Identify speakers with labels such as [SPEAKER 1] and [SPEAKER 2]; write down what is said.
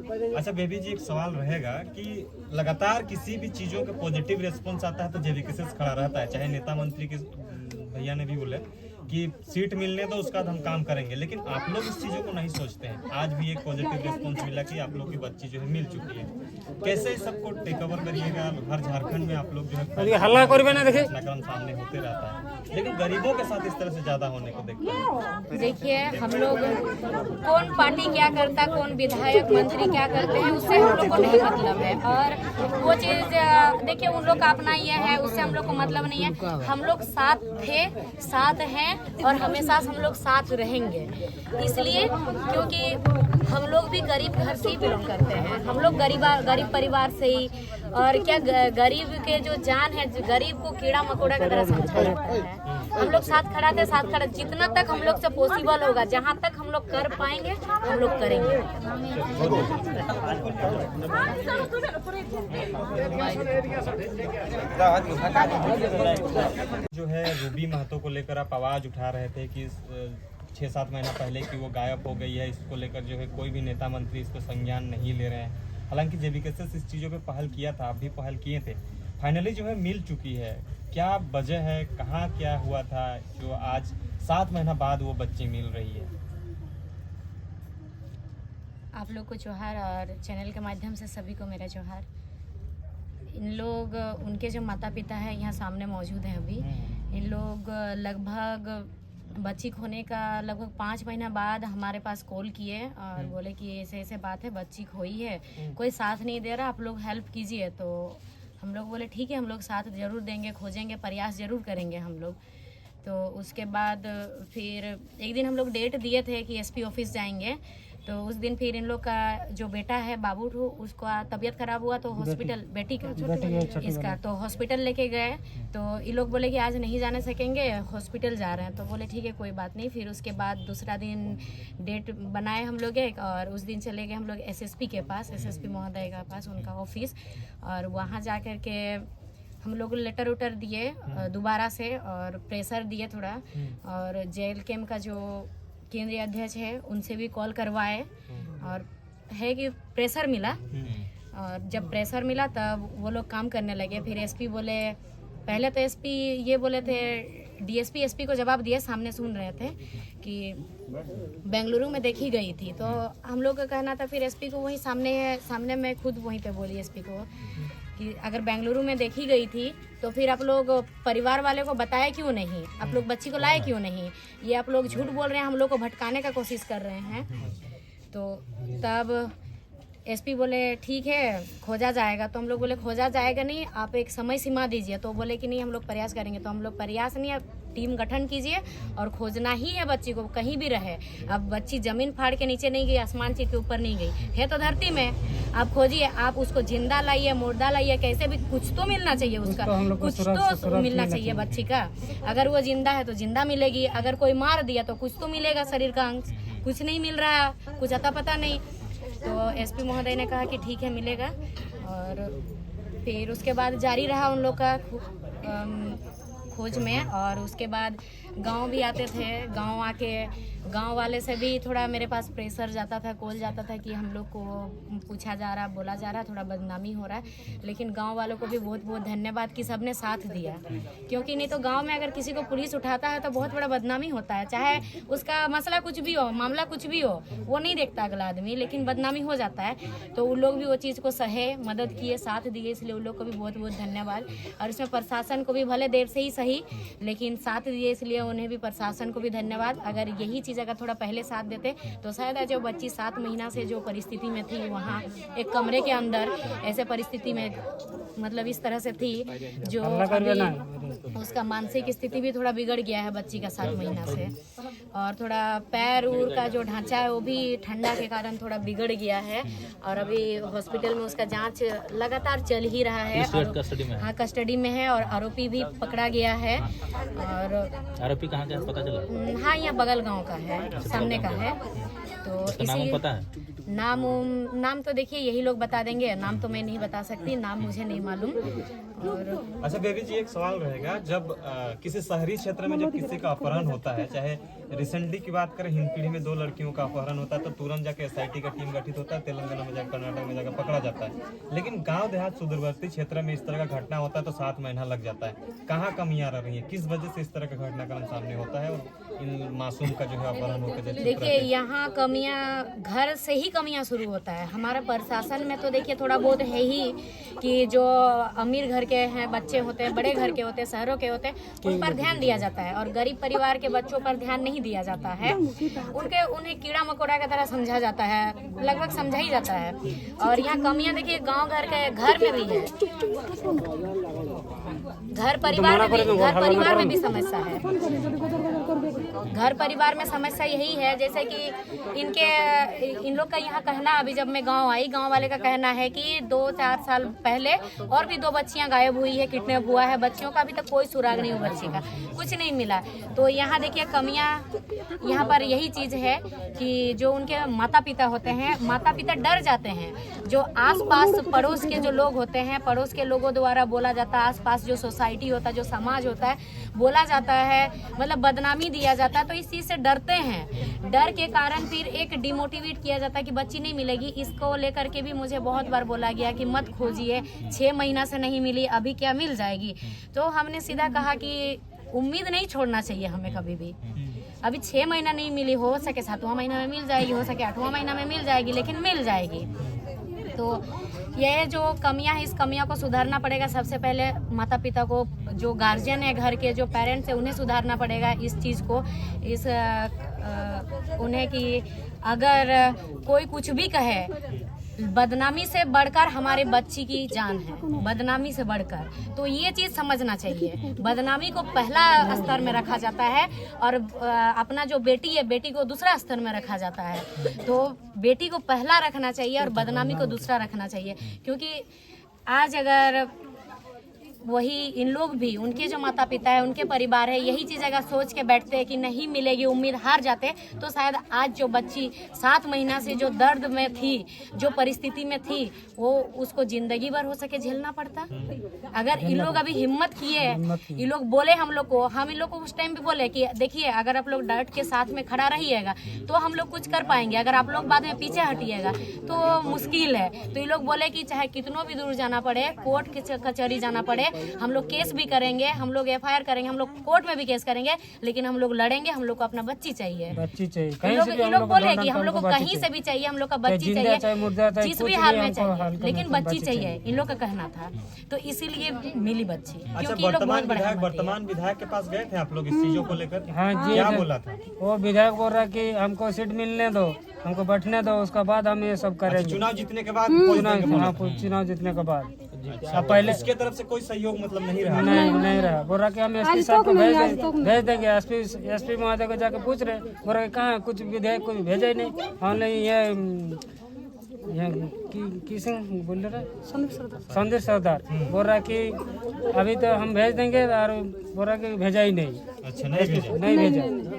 [SPEAKER 1] अच्छा बेबी जी, एक सवाल रहेगा कि लगातार किसी भी चीजों के पॉजिटिव रिस्पॉन्स आता है तो जेबीकेएस खड़ा रहता है, चाहे नेता मंत्री के भैया ने भी बोले कि सीट मिलने दो उसका हम काम करेंगे, लेकिन आप लोग इस चीजों को नहीं सोचते हैं। आज भी एक पॉजिटिव रिस्पॉन्स मिला कि आप लोग की बच्ची जो है मिल चुकी है, कैसे इस सबको टेक ओवर करिएगा? हर झारखंड में आप लोग जो है हल्ला करिए ना, देखिए घटनाक्रम सामने होते रहता है, लेकिन गरीबों के साथ इस तरह से ज्यादा होने को देखते हैं।
[SPEAKER 2] देखिए, हम लोग कौन पार्टी क्या करता है, कौन विधायक मंत्री क्या करते हैं, उससे हम लोग को नहीं मतलब है। और वो चीज़ देखिए, उन लोग का अपना ये है, उससे हम लोग को मतलब नहीं है। हम लोग साथ थे, साथ हैं और हमेशा हम लोग साथ रहेंगे। इसलिए क्योंकि हम लोग भी गरीब घर से ही बिलोंग करते हैं, हम लोग गरीब परिवार से ही। और क्या गरीब के जो जान है, गरीब को कीड़ा मकोड़ा की तरह समझा जाता है। हम लोग साथ खड़ा थे, साथ खड़ा, जितना तक हम लोग से पॉसिबल होगा, जहाँ तक हम लोग कर पाएंगे हम लोग करेंगे।
[SPEAKER 1] जो है रूबी महतो को लेकर आप आवाज उठा रहे थे कि 6-7 महीना पहले कि वो गायब हो गई है, इसको लेकर जो है कोई भी नेता मंत्री इस पर संज्ञान नहीं ले रहे हैं। हालांकि जेबीकेएस इस चीज़ों पे पहल किया था, आप भी पहल किए थे, फाइनली जो है मिल चुकी है। क्या वजह है, कहाँ क्या हुआ था जो आज 7 महीना बाद वो बच्ची मिल रही है?
[SPEAKER 2] आप लोग को जोहार और चैनल के माध्यम से सभी को मेरा जोहार। इन लोग, उनके जो माता पिता हैं यहाँ सामने मौजूद हैं अभी। इन लोग लगभग बच्ची खोने का लगभग 5 महीना बाद हमारे पास कॉल किए और बोले कि ऐसे ऐसे बात है, बच्ची खोई है, कोई साथ नहीं दे रहा, आप लोग हेल्प कीजिए। तो हम लोग बोले ठीक है, हम लोग साथ जरूर देंगे, खोजेंगे, प्रयास जरूर करेंगे हम लोग। तो उसके बाद फिर एक दिन हम लोग डेट दिए थे कि एसपी ऑफिस जाएंगे। तो उस दिन फिर इन लोग का जो बेटा है बाबू, उसका तबीयत खराब हुआ तो हॉस्पिटल, बेटी का इसका, तो हॉस्पिटल लेके गए। तो ये लोग बोले कि आज नहीं जाने सकेंगे, हॉस्पिटल जा रहे हैं। तो बोले ठीक है, कोई बात नहीं। फिर उसके बाद दूसरा दिन डेट बनाए हम लोग एक, और उस दिन चले गए हम लोग एसएसपी के पास, एसएसपी महोदय के पास, उनका ऑफिस। और वहाँ जा कर के हम लोग लेटर उटर दिए दोबारा से, और प्रेशर दिए थोड़ा, और जेल कैम्प का जो केंद्रीय अध्यक्ष है उनसे भी कॉल करवाए, और है कि प्रेशर मिला। और जब प्रेशर मिला तब वो लोग काम करने लगे। फिर एसपी बोले, पहले तो एसपी ये बोले थे, डीएसपी एसपी को जवाब दिए, सामने सुन रहे थे कि बेंगलुरु में देखी गई थी। तो हम लोग का कहना था, फिर एसपी को वही सामने में खुद वहीं पे बोली एसपी को कि अगर बेंगलुरु में देखी गई थी तो फिर आप लोग परिवार वाले को बताया क्यों नहीं, आप लोग बच्ची को लाए क्यों नहीं, ये आप लोग झूठ बोल रहे हैं, हम लोग को भटकाने का कोशिश कर रहे हैं। तो तब एसपी बोले ठीक है, खोजा जाएगा। तो हम लोग बोले खोजा जाएगा नहीं, आप एक समय सीमा दीजिए। तो बोले कि नहीं, हम लोग प्रयास करेंगे। तो हम लोग प्रयास नहीं, अब टीम गठन कीजिए और खोजना ही है बच्ची को, कहीं भी रहे। अब बच्ची जमीन फाड़ के नीचे नहीं गई, आसमान चीर के ऊपर नहीं गई है, तो धरती में। आप खोजिए, आप उसको जिंदा लाइए, मुर्दा लाइए, कैसे भी कुछ तो मिलना चाहिए उसका, कुछ तो मिलना चाहिए बच्ची का। अगर वो जिंदा है तो जिंदा मिलेगी, अगर कोई मार दिया तो कुछ तो मिलेगा शरीर का अंग। कुछ नहीं मिल रहा, कुछ अता पता नहीं। तो एसपी महोदय ने कहा कि ठीक है, मिलेगा। और फिर उसके बाद जारी रहा उन लोग का खोज में। और उसके बाद गांव भी आते थे, गांव आके गांव वाले से भी थोड़ा मेरे पास प्रेशर जाता था, कॉल जाता था कि हम लोग को पूछा जा रहा, बोला जा रहा, थोड़ा बदनामी हो रहा है। लेकिन गांव वालों को भी बहुत बहुत धन्यवाद कि सबने साथ दिया, क्योंकि नहीं तो गांव में अगर किसी को पुलिस उठाता है तो बहुत बड़ा बदनामी होता है। चाहे उसका मसला कुछ भी हो, मामला कुछ भी हो, वो नहीं देखता अगला आदमी, लेकिन बदनामी हो जाता है। तो उन लोग भी वो चीज़ को सहे, मदद किए, साथ दिए, इसलिए उन लोग को भी बहुत बहुत धन्यवाद। और इसमें प्रशासन को भी भले देर से ही सही, लेकिन साथ दिए, इसलिए उन्हें भी, प्रशासन को भी धन्यवाद। अगर यही चीज़ अगर थोड़ा पहले साथ देते तो शायद जो बच्ची 7 महीना से जो परिस्थिति में थी, वहाँ एक कमरे के अंदर ऐसे परिस्थिति में, मतलब इस तरह से थी, जो उसका मानसिक स्थिति भी थोड़ा बिगड़ गया है बच्ची का 7 महीना से। और थोड़ा पैर उर का जो ढांचा है वो भी ठंडा के कारण थोड़ा बिगड़ गया है। और अभी हॉस्पिटल में उसका जांच लगातार चल ही रहा है। हाँ, कस्टडी में है। और आरोपी भी पकड़ा गया है। और
[SPEAKER 3] आरोपी कहाँ का पता चला?
[SPEAKER 2] हाँ, यहाँ बगल गांव का है, सामने का है। तो
[SPEAKER 3] नाम पता है?
[SPEAKER 2] नाम तो देखिए यही लोग बता देंगे, नाम तो मैं नहीं बता सकती, नाम मुझे नहीं मालूम। और
[SPEAKER 1] अच्छा बेबी जी, एक सवाल रहेगा, जब किसी शहरी क्षेत्र में जब किसी का अपहरण होता है, चाहे रिसेंटली की बात करें, हिंदपीढ़ी में 2 लड़कियों का अपहरण होता है तो तुरंत जाके एसआईटी का टीम गठित होता है, तेलंगाना में जाकर कर्नाटक में जाकर पकड़ा जाता है। लेकिन गांव देहात सुदूरवर्ती क्षेत्र में इस तरह का घटना होता है तो 7 महीना लग जाता है। कहाँ कमियां आ रही है, किस वजह से इस तरह का घटनाक्रम सामने होता है और इन मासूम का जो है अपहरण होकर
[SPEAKER 2] देखिए, यहाँ कमियां घर से ही कमियां शुरू होता है। हमारा प्रशासन में तो देखिए थोड़ा बहुत है ही कि जो अमीर घर के हैं बच्चे होते हैं, बड़े घर के होते हैं, शहरों के होते हैं, उन पर ध्यान दिया जाता है और गरीब परिवार के बच्चों पर ध्यान नहीं दिया जाता है। उन्हें कीड़ा मकोड़ा की तरह समझा जाता है, लगभग समझा ही जाता है। और यहाँ कमियां देखिए गांव घर के घर में भी है, घर परिवार में भी समस्या है। घर परिवार में समस्या यही है, जैसे कि इन लोग का यहाँ कहना, अभी जब मैं गांव आई, गांव वाले का कहना है कि 2-4 साल पहले और भी 2 बच्चियां गायब हुई है, किडनैप हुआ है। बच्चियों का अभी तक कोई सुराग नहीं हुआ, बच्ची का कुछ नहीं मिला। तो यहाँ देखिए कमियां यहाँ पर यही चीज है कि जो उनके माता पिता होते हैं, माता पिता डर जाते हैं। जो आसपास पड़ोस के जो लोग होते हैं, पड़ोस के लोगों द्वारा बोला जाता है, आसपास जो सोसाइटी होता है, जो समाज होता है, बोला जाता है, मतलब बदनामी दिया जाता है। तो इस चीज से डरते हैं। डर के कारण फिर एक डिमोटिवेट किया जाता है कि बच्ची नहीं मिलेगी। इसको लेकर के भी मुझे बहुत बार बोला गया कि मत खोजिए, 6 महीना से नहीं मिली, अभी क्या मिल जाएगी। तो हमने सीधा कहा कि उम्मीद नहीं छोड़ना चाहिए हमें कभी भी। अभी 6 महीना नहीं मिली, हो सके 7वां महीना में मिल जाएगी, हो सके 8वां महीना में मिल जाएगी, लेकिन मिल जाएगी। तो ये जो कमियां है, इस कमियां को सुधारना पड़ेगा। सबसे पहले माता पिता को, जो गार्जियन है घर के, जो पेरेंट्स है, उन्हें सुधारना पड़ेगा इस चीज़ को, उन्हें कि अगर कोई कुछ भी कहे, बदनामी से बढ़कर हमारे बच्ची की जान है, बदनामी से बढ़कर। तो ये चीज़ समझना चाहिए। बदनामी को पहला स्तर में रखा जाता है और अपना जो बेटी है, बेटी को दूसरा स्तर में रखा जाता है। तो बेटी को पहला रखना चाहिए और बदनामी को दूसरा रखना चाहिए। क्योंकि आज अगर वही इन लोग भी, उनके जो माता पिता है, उनके परिवार है, यही चीज़ अगर सोच के बैठते हैं कि नहीं मिलेगी, उम्मीद हार जाते, तो शायद आज जो बच्ची 7 महीना से जो दर्द में थी, जो परिस्थिति में थी, वो उसको जिंदगी भर हो सके झेलना पड़ता। अगर इन लोग अभी हिम्मत किए, ये लोग बोले हम लोग को, हम इन लोग को उस टाइम भी बोले कि देखिए अगर आप लोग डट के साथ में खड़ा रहिएगा तो हम लोग कुछ कर पाएंगे, अगर आप लोग बाद में पीछे हटिएगा तो मुश्किल है। तो ये लोग बोले कि चाहे कितनों भी दूर जाना पड़े, कोर्ट कचहरी जाना पड़े, हम लोग केस भी करेंगे, हम लोग FIR करेंगे, हम लोग कोर्ट में भी केस करेंगे, लेकिन हम लोग लड़ेंगे। हम लोग को अपना बच्ची चाहिए। इन लोग बोले कि हम लोग को कहीं से भी चाहिए, हम लोग का बच्ची चाहिए, जिस भी हाल में चाहिए, लेकिन बच्ची चाहिए, इन लोग का कहना था। तो इसीलिए मिली बच्ची।
[SPEAKER 1] अच्छा, वर्तमान विधायक के पास गए थे आप लोग इस चीजों को लेकर? हाँ जी। क्या बोला था
[SPEAKER 4] वो? विधायक बोल रहा कि हमको सीट मिलने दो, हमको बैठने दो, उसका बाद हम ये सब करेंगे।
[SPEAKER 1] चुनाव जीतने के बाद?
[SPEAKER 4] चुनाव जीतने के बाद।
[SPEAKER 1] पहले इसके तरफ से कोई सहयोग मतलब नहीं रहा?
[SPEAKER 4] नहीं रहा। बोल रहा कि हम SP साहब को भेज देंगे। SP महोदय को जाके पूछ रहे, बोल रहा कहाँ कुछ विधेयक कोई भेजा ही नहीं। हमने किसी बोल रहे संदीप सरदार बोल रहा कि अभी तो हम भेज देंगे, और बोल रहा कि भेजा ही नहीं।
[SPEAKER 1] अच्छा, नहीं भेजा।